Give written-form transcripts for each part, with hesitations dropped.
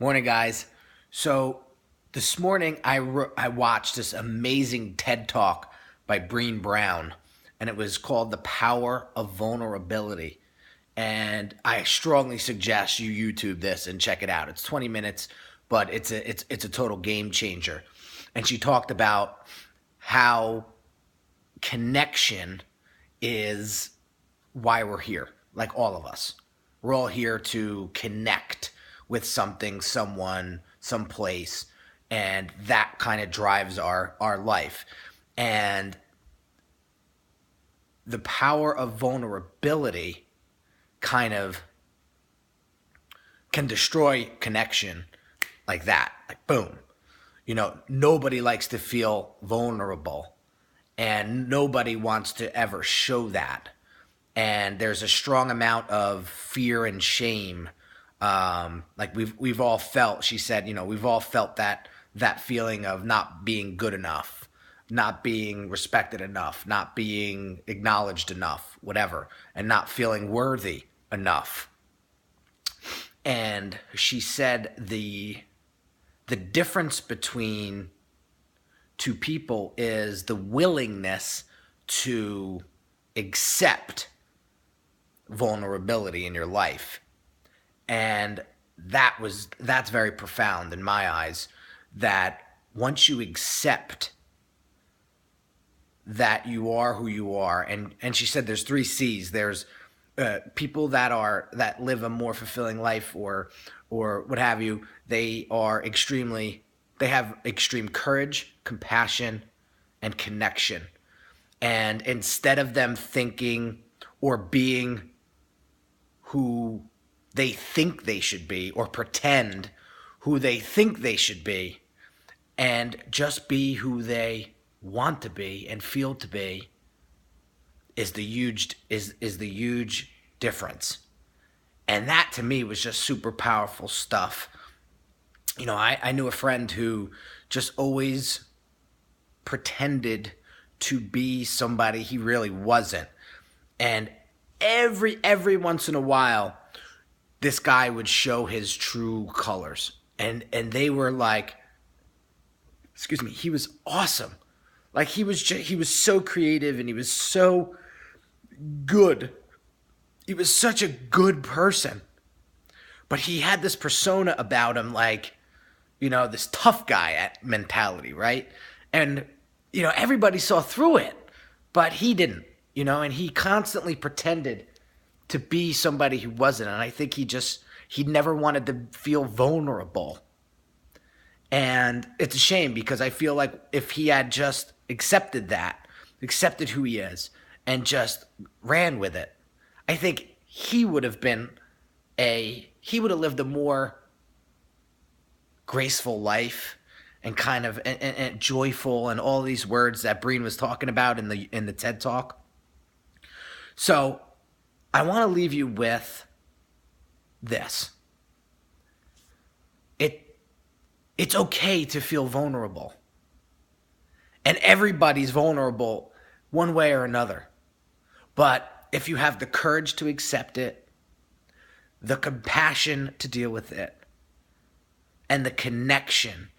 Morning, guys. So this morning I watched this amazing TED Talk by Breen Brown, and it was called "The Power of Vulnerability." And I strongly suggest you YouTube this and check it out. It's 20 minutes, but it's a total game changer. And she talked about how connection is why we're here, like all of us. We're all here to connect with something, someone, someplace, and that kind of drives our life. And the power of vulnerability kind of can destroy connection like that. Like boom. Nobody likes to feel vulnerable and nobody wants to ever show that. And there's a strong amount of fear and shame. Like we've all felt. She said, we've all felt that feeling of not being good enough, not being respected enough, not being acknowledged enough, whatever, and not feeling worthy enough. And she said the difference between two people is the willingness to accept vulnerability in your life. And that's very profound in my eyes, that once you accept that you are who you are, and she said there's three C's. There's people that live a more fulfilling life, or what have you. They have extreme courage, compassion, and connection. And instead of them thinking or being who they think they should be, or pretend who they think they should be, and just be who they want to be and feel to be, is the huge difference. And that to me was just super powerful stuff. I knew a friend who just always pretended to be somebody he really wasn't. And every once in a while, this guy would show his true colors. And they were like, excuse me, he was awesome. Like he was so creative, and he was so good. He was such a good person. But he had this persona about him, like, this tough guy mentality, right? And, everybody saw through it, but he didn't, and he constantly pretended to be somebody who wasn't. And I think he never wanted to feel vulnerable. And it's a shame, because I feel like if he had just accepted who he is, and just ran with it, I think he would have lived a more graceful life, and kind of and joyful, and all these words that Breen was talking about in the TED Talk. So I want to leave you with this. It's okay to feel vulnerable. And everybody's vulnerable one way or another. But if you have the courage to accept it, the compassion to deal with it, and the connection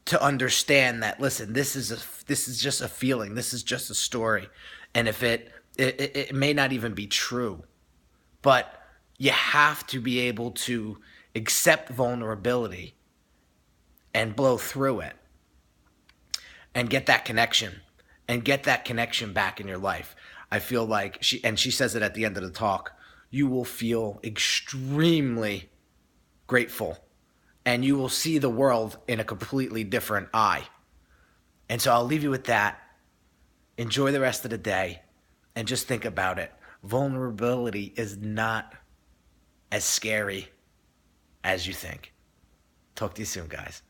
to understand that, listen, this is just a feeling, this is just a story, and if it may not even be true, but you have to be able to accept vulnerability and blow through it, and get that connection, back in your life. I feel like she says it at the end of the talk, you will feel extremely grateful, and you will see the world in a completely different eye. And so I'll leave you with that. Enjoy the rest of the day, and just think about it. Vulnerability is not as scary as you think. Talk to you soon, guys.